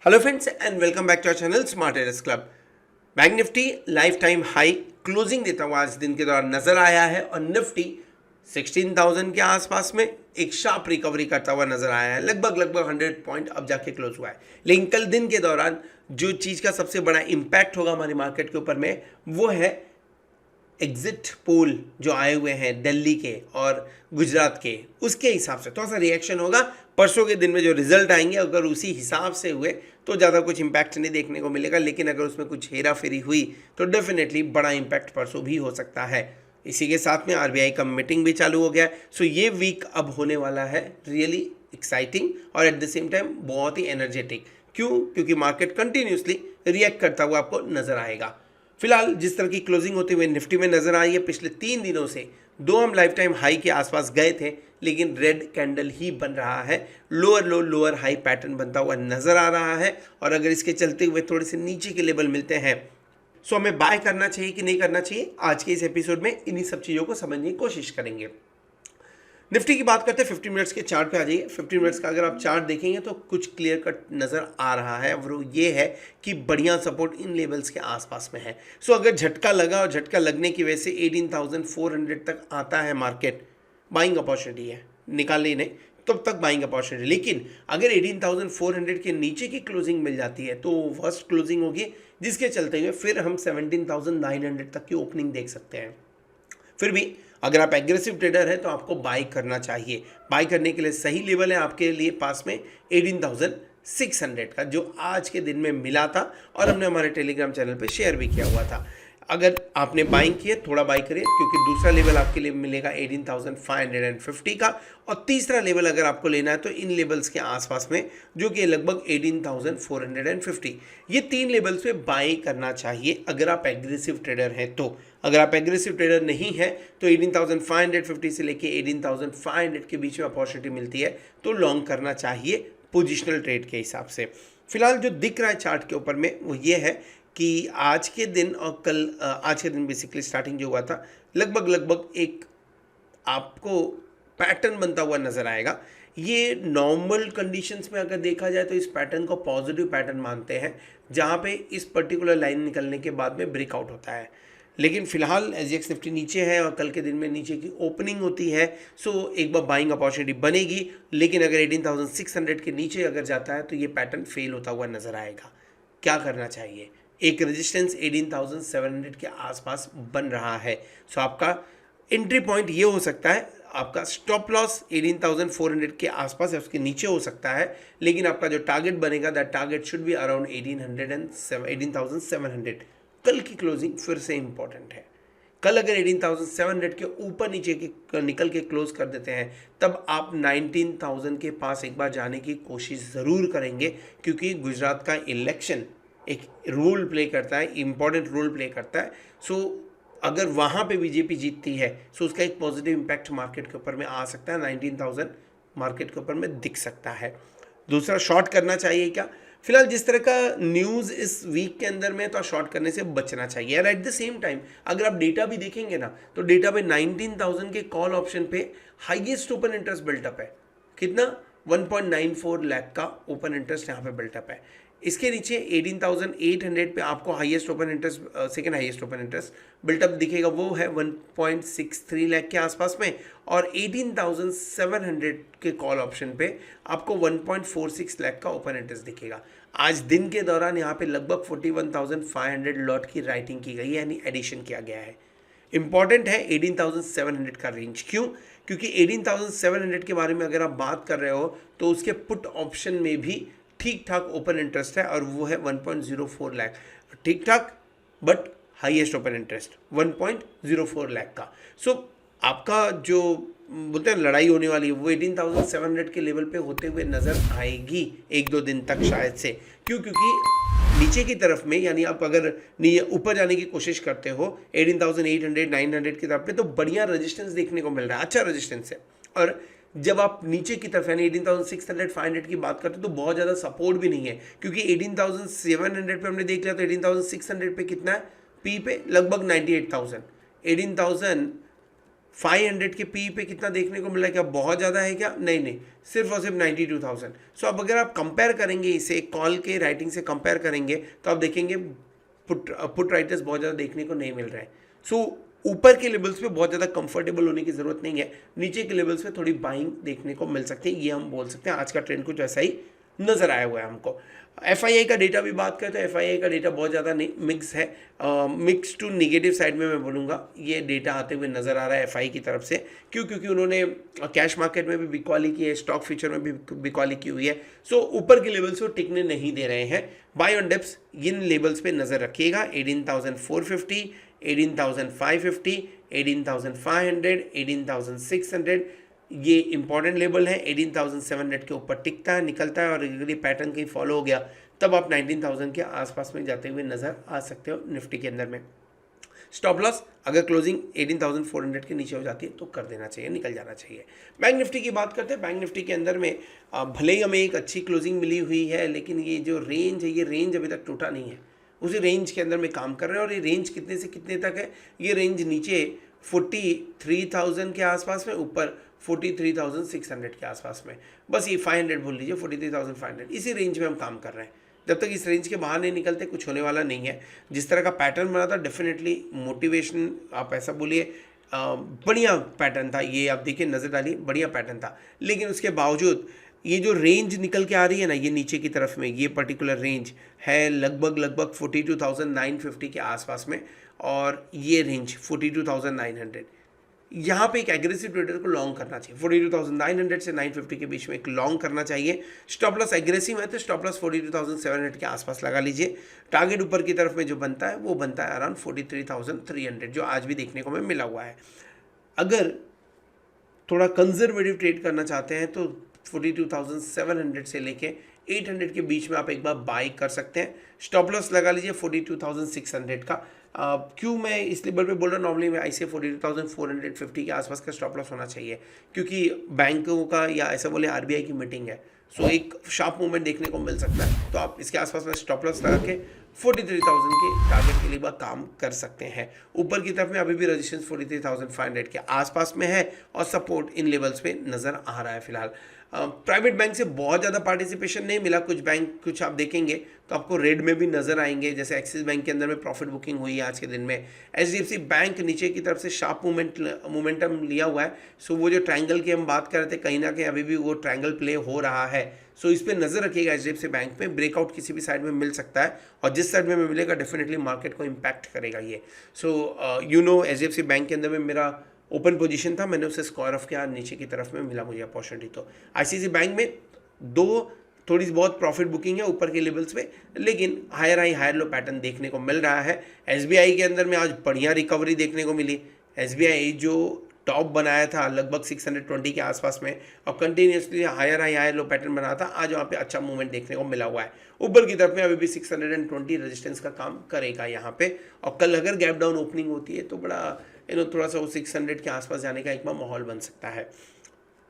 Hello friends and welcome back to our channel smart traders club. Bank nifty lifetime high closing देता हुआ आज दिन के दौरान नजर आया है और निफ्टी 16,000 के आसपास में एक शार्प रिकवरी करता हुआ नजर आया है। लगभग 100 पॉइंट अब जाके क्लोज हुआ है। लेकिन कल दिन के दौरान जो चीज़ का सबसे बड़ा इम्पैक्ट होगा हमारी मार्केट के ऊपर में वो है एग्जिट पोल जो आए हुए हैं दिल्ली के और गुजरात के, उसके हिसाब से थोड़ा सा रिएक्शन होगा। परसों के दिन में जो रिजल्ट आएंगे अगर उसी हिसाब से हुए तो ज़्यादा कुछ इम्पैक्ट नहीं देखने को मिलेगा, लेकिन अगर उसमें कुछ हेरा फेरी हुई तो डेफिनेटली बड़ा इम्पैक्ट परसों भी हो सकता है। इसी के साथ में आरबीआई का मीटिंग भी चालू हो गया है। सो ये वीक अब होने वाला है रियली एक्साइटिंग और एट द सेम टाइम बहुत ही एनर्जेटिक। क्यों? क्योंकि मार्केट कंटिन्यूसली रिएक्ट करता हुआ आपको नजर आएगा। फिलहाल जिस तरह की क्लोजिंग होते हुए निफ्टी में नजर आई है, पिछले 3 दिनों से दो हम लाइफ टाइम हाई के आसपास गए थे, लेकिन रेड कैंडल ही बन रहा है। लोअर लो लोअर हाई पैटर्न बनता हुआ नजर आ रहा है और अगर इसके चलते हुए थोड़े से नीचे के लेवल मिलते हैं सो हमें बाय करना चाहिए कि नहीं करना चाहिए, आज के इस एपिसोड में इन्हीं सब चीज़ों को समझने की कोशिश करेंगे। निफ्टी की बात करते हैं, 50 मिनट्स के चार्ट पे आ जाइए। 50 मिनट्स का अगर आप चार्ट देखेंगे तो कुछ क्लियर कट नज़र आ रहा है और ये है कि बढ़िया सपोर्ट इन लेवल्स के आसपास में है। सो अगर झटका लगा और झटका लगने की वजह से 18,400 तक आता है मार्केट, बाइंग अपॉर्चुनिटी है, निकाले नहीं तब तक बाइंग अपॉर्चुनिटी। लेकिन अगर 18,400 के नीचे की क्लोजिंग मिल जाती है तो फर्स्ट क्लोजिंग होगी, जिसके चलते हुए फिर हम 17,900 तक की ओपनिंग देख सकते हैं। फिर भी अगर आप एग्रेसिव ट्रेडर हैं तो आपको बाय करना चाहिए। बाय करने के लिए सही लेवल है आपके लिए पास में 18,600 का, जो आज के दिन में मिला था और हमने हमारे टेलीग्राम चैनल पे शेयर भी किया हुआ था। अगर आपने बाइंग किए थोड़ा बाय करिए, क्योंकि दूसरा लेवल आपके लिए मिलेगा 18,550 का और तीसरा लेवल अगर आपको लेना है तो इन लेवल्स के आसपास में, जो कि लगभग 18,450। ये तीन लेवल्स पे बाय करना चाहिए अगर आप एग्रेसिव ट्रेडर हैं तो। अगर आप एग्रेसिव ट्रेडर नहीं है तो 18,550 से लेके 18,500 के बीच में अपॉर्चुनिटी मिलती है तो लॉन्ग करना चाहिए पोजिशनल ट्रेड के हिसाब से। फिलहाल जो दिख रहा है चार्ट के ऊपर में वो ये है कि आज के दिन और कल, आज के दिन बेसिकली स्टार्टिंग जो हुआ था, लगभग एक आपको पैटर्न बनता हुआ नजर आएगा। ये नॉर्मल कंडीशंस में अगर देखा जाए तो इस पैटर्न को पॉजिटिव पैटर्न मानते हैं, जहाँ पे इस पर्टिकुलर लाइन निकलने के बाद में ब्रेकआउट होता है। लेकिन फिलहाल एसजीएक्स निफ्टी नीचे है और कल के दिन में नीचे की ओपनिंग होती है, सो एक बार बाइंग अपॉर्चुनिटी बनेगी। लेकिन अगर 18,600 के नीचे अगर जाता है तो ये पैटर्न फेल होता हुआ नजर आएगा। क्या करना चाहिए? एक रेजिस्टेंस 18,700 के आसपास बन रहा है, सो आपका एंट्री पॉइंट ये हो सकता है। आपका स्टॉप लॉस 18,400 के आसपास है, उसके नीचे हो सकता है, लेकिन आपका जो टारगेट बनेगा that target should be around 18,700। कल की क्लोजिंग फिर से इंपॉर्टेंट है। कल अगर 18,700 के ऊपर नीचे के निकल के क्लोज कर देते हैं तब आप 19,000 के पास एक बार जाने की कोशिश ज़रूर करेंगे, क्योंकि गुजरात का इलेक्शन एक रोल प्ले करता है, इंपॉर्टेंट रोल प्ले करता है। सो अगर वहाँ पे बीजेपी जीतती है सो उसका एक पॉजिटिव इम्पैक्ट मार्केट के ऊपर में आ सकता है, 19,000 मार्केट के ऊपर में दिख सकता है। दूसरा, शॉर्ट करना चाहिए क्या? फिलहाल जिस तरह का न्यूज़ इस वीक के अंदर में, तो शॉर्ट करने से बचना चाहिए। और एट द सेम टाइम अगर आप डेटा भी देखेंगे ना तो डेटा पे 19,000 के कॉल ऑप्शन पे हाईएस्ट ओपन इंटरेस्ट बिल्टअप है। कितना? 1.94 लाख का ओपन इंटरेस्ट यहाँ पे बिल्टअप है। इसके नीचे 18,800 पे आपको highest open interest, second highest open interest built up दिखेगा, वो है 1.63 लाख के आसपास में। और 18,700 के कॉल ऑप्शन पे आपको 1.46 लाख का ओपन इंटरेस्ट दिखेगा। आज दिन के दौरान यहाँ पे लगभग 41,500 लॉट की राइटिंग की गई है, यानी एडिशन किया गया है। इंपॉर्टेंट है 18,700 का रेंज। क्यों? क्योंकि 18,700 के बारे में अगर आप बात कर रहे हो तो उसके पुट ऑप्शन में भी ठीक ठाक ओपन इंटरेस्ट है और वो है 1.04 लाख। ठीक ठाक but highest open interest 1.04 lakh का। सो आपका जो बोलते हैं लड़ाई होने वाली है वो 18,700 के लेवल पे होते हुए नज़र आएगी 1-2 दिन तक शायद से। क्यों? क्योंकि नीचे की तरफ में, यानी आप अगर ऊपर जाने की कोशिश करते हो 18,800 900 की तरफ में, तो बढ़िया रेजिस्टेंस देखने को मिल रहा है, अच्छा रेजिस्टेंस है। और जब आप नीचे की तरफ यानी 18,600 500 की बात करते हो तो बहुत ज़्यादा सपोर्ट भी नहीं है, क्योंकि 18,700 पे हमने देख लिया तो 18,600 पे कितना है? पी पे लगभग 98,000, 500 के पी पे कितना देखने को मिला, क्या बहुत ज़्यादा है क्या? नहीं नहीं, सिर्फ और सिर्फ 92,000। सो अब अगर आप कंपेयर करेंगे इसे कॉल के राइटिंग से कंपेयर करेंगे तो आप देखेंगे पुट राइटर्स बहुत ज़्यादा देखने को नहीं मिल रहे हैं। सो ऊपर के लेवल्स पे बहुत ज़्यादा कंफर्टेबल होने की ज़रूरत नहीं है, नीचे के लेवल्स पे थोड़ी बाइंग देखने को मिल सकती है, ये हम बोल सकते हैं। आज का ट्रेंड कुछ ऐसा ही नज़र आया हुआ है हमको। FII का डेटा भी बात करें तो FII का डेटा बहुत ज़्यादा नहीं, मिक्स है, मिक्स टू निगेटिव साइड में मैं बोलूँगा ये डेटा आते हुए नज़र आ रहा है FI की तरफ से। क्यों? क्योंकि उन्होंने कैश मार्केट में भी बिकवाली की है, स्टॉक फ्यूचर में भी बिकवाली की हुई है। सो ऊपर के लेवल्स को टिकने नहीं दे रहे हैं। Buy on dips in levels पे नज़र रखिएगा, 18,450, 18,550, 18,500, 18,600, ये इंपॉर्टेंट लेवल है। 18,700 के ऊपर टिकता है, निकलता है और अगर ये पैटर्न कहीं फॉलो हो गया तब आप 19,000 के आसपास में जाते हुए नज़र आ सकते हो निफ्टी के अंदर में। स्टॉप लॉस अगर क्लोजिंग 18,400 के नीचे हो जाती है तो कर देना चाहिए, निकल जाना चाहिए। बैंक निफ्टी की बात करते हैं। बैंक निफ्टी के अंदर में भले ही हमें एक अच्छी क्लोजिंग मिली हुई है, लेकिन ये जो रेंज है, ये रेंज अभी तक टूटा नहीं है, उसी रेंज के अंदर में काम कर रहे हैं। और ये रेंज कितने से कितने तक है? ये रेंज नीचे 43,000 के आसपास में, ऊपर 43,600 के आसपास में। बस ये 500 भूल लीजिए, 43,500, इसी रेंज में हम काम कर रहे हैं। जब तक इस रेंज के बाहर नहीं निकलते कुछ होने वाला नहीं है। जिस तरह का पैटर्न बना था, डेफिनेटली मोटिवेशन आप ऐसा बोलिए, बढ़िया पैटर्न था ये, आप देखिए नज़र डालिए, बढ़िया पैटर्न था। लेकिन उसके बावजूद ये जो रेंज निकल के आ रही है ना, ये नीचे की तरफ में, ये पर्टिकुलर रेंज है लगभग 42,950 के आसपास में, और ये रेंज 42,900, यहाँ पे एक एग्रेसिव ट्रेडर को लॉन्ग करना चाहिए। 42,900 से 950 के बीच में एक लॉन्ग करना चाहिए। स्टॉप लॉस एग्रेसिव है तो स्टॉप लॉस 42,700 के आसपास लगा लीजिए। टारगेट ऊपर की तरफ में जो बनता है वो बनता है अराउंड 43,300, जो आज भी देखने को हमें मिला हुआ है। अगर थोड़ा कंजर्वेटिव ट्रेड करना चाहते हैं तो 42,700 से लेके 800 के बीच में आप एक बार बाई कर सकते हैं। स्टॉप लॉस लगा लीजिए 42,600 का। क्यों मैं इस लेवल पे बोल रहा हूँ? नॉर्मली मैं ऐसे 42,450 के आसपास का स्टॉप लॉस होना चाहिए, क्योंकि बैंकों का या ऐसा बोले RBI की मीटिंग है, सो एक शार्प मूवमेंट देखने को मिल सकता है। तो आप इसके आसपास में स्टॉप लॉस लगा के 43,000 के टारगेट के लिए बार काम कर सकते हैं। ऊपर की तरफ में अभी भी रेजिस्टेंस 43,500 के आसपास में है और सपोर्ट इन लेवल्स पे नज़र आ रहा है फिलहाल। प्राइवेट बैंक से बहुत ज़्यादा पार्टिसिपेशन नहीं मिला। कुछ बैंक, कुछ आप देखेंगे तो आपको रेड में भी नज़र आएंगे, जैसे एक्सिस बैंक के अंदर में प्रॉफिट बुकिंग हुई है आज के दिन में। HDFC बैंक नीचे की तरफ से शार्प मोमेंटम लिया हुआ है। सो वो जो ट्रायंगल की हम बात कर रहे थे, कहीं ना कहीं अभी भी वो ट्रायंगल प्ले हो रहा है। सो इस पर नज़र रखिएगा। HDFC बैंक पे ब्रेकआउट किसी भी साइड में मिल सकता है, और जिस साइड में मिलेगा डेफिनेटली मार्केट को इम्पैक्ट करेगा ये। सो HDFC बैंक के अंदर में मेरा ओपन पोजीशन था, मैंने उसे स्क्वायर ऑफ किया, नीचे की तरफ में मिला मुझे अपॉर्चुनिटी। तो ICICI बैंक में थोड़ी बहुत प्रॉफिट बुकिंग है ऊपर के लेवल्स पे, लेकिन higher high higher low pattern देखने को मिल रहा है। SBI के अंदर में आज बढ़िया रिकवरी देखने को मिली। SBI जो टॉप बनाया था लगभग 620 के आसपास में और continuously higher high higher low pattern बना था, आज वहाँ पे अच्छा मूवमेंट देखने को मिला हुआ है। ऊपर की तरफ में अभी भी 620 रेजिस्टेंस का काम करेगा यहाँ पे, और कल अगर गैप डाउन ओपनिंग होती है तो बड़ा थोड़ा सा वो 600 के आसपास जाने का एक बार माहौल बन सकता है।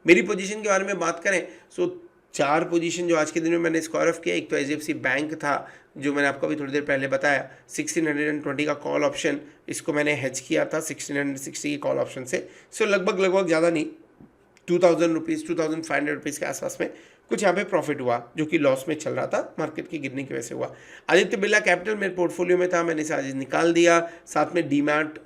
मेरी पोजीशन के बारे में बात करें सो 4 पोजीशन जो आज के दिन में मैंने स्क्वायर ऑफ किया। एक तो HDFC बैंक था, जो मैंने आपको अभी थोड़ी देर पहले बताया, 1620 का कॉल ऑप्शन, इसको मैंने हेज किया था 1660 के कॉल ऑप्शन से। सो लगभग ज़्यादा नहीं, 2,000 रुपीज़ 2,500 रुपीज़ के आसपास में कुछ यहाँ पे प्रॉफिट हुआ, जो कि लॉस में चल रहा था, मार्केट की गिरने की वजह से हुआ। आदित्य बिरला कैपिटल मेरे पोर्टफोलियो में था, मैंने इसे आज निकाल दिया। साथ में डीमैट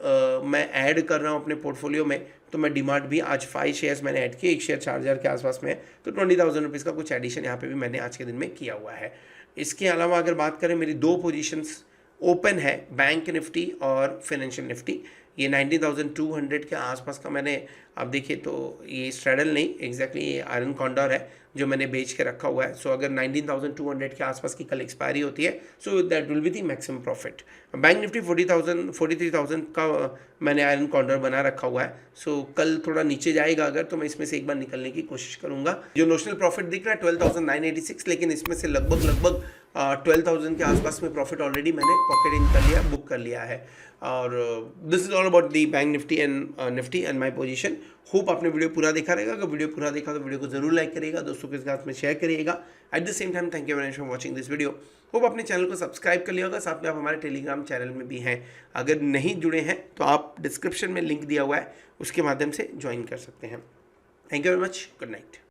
मैं ऐड कर रहा हूँ अपने पोर्टफोलियो में, तो मैं डीमार्ट भी आज 5 शेयर्स मैंने ऐड किए, एक शेयर 4,000 के आसपास में है, तो 20,000 रुपीज़ का कुछ एडिशन यहाँ पे भी मैंने आज के दिन में किया हुआ है। इसके अलावा अगर बात करें, मेरी 2 पोजीशंस ओपन है, बैंक निफ्टी और फाइनेंशियल निफ्टी। ये 19,200 के आसपास का मैंने, आप देखिए तो ये स्ट्रैडल नहीं, एग्जैक्टली ये आयरन कॉन्डोर है जो मैंने बेच के रखा हुआ है। सो अगर 19,200 के आसपास की कल एक्सपायरी होती है, so that will be the maximum profit. Bank Nifty 43,000 का मैंने आयरन कॉर्नर बना रखा हुआ है। सो कल थोड़ा नीचे जाएगा अगर, तो मैं इसमें से एक बार निकलने की कोशिश करूंगा। जो नोशनल प्रॉफिट दिख रहा है 12,986, लेकिन इसमें से लगभग 12,000 के आसपास में प्रॉफिट ऑलरेडी मैंने पॉकेट इन कर लिया, बुक कर लिया है। और this is all about the bank Nifty and my position. Hope आपने वीडियो पूरा देखा रहेगा। अगर वीडियो पूरा देखा तो वीडियो को जरूर लाइक करिएगा, दोस्तों के साथ में शेयर करिएगा। At the same time thank you very much for watching this video. Hope अपने चैनल को सब्सक्राइब कर लिया होगा, साथ में आप हमारे टेलीग्राम चैनल में भी हैं। अगर नहीं जुड़े हैं तो आप डिस्क्रिप्शन में लिंक दिया हुआ है, उसके माध्यम से ज्वाइन कर सकते हैं। Thank you very much, good night.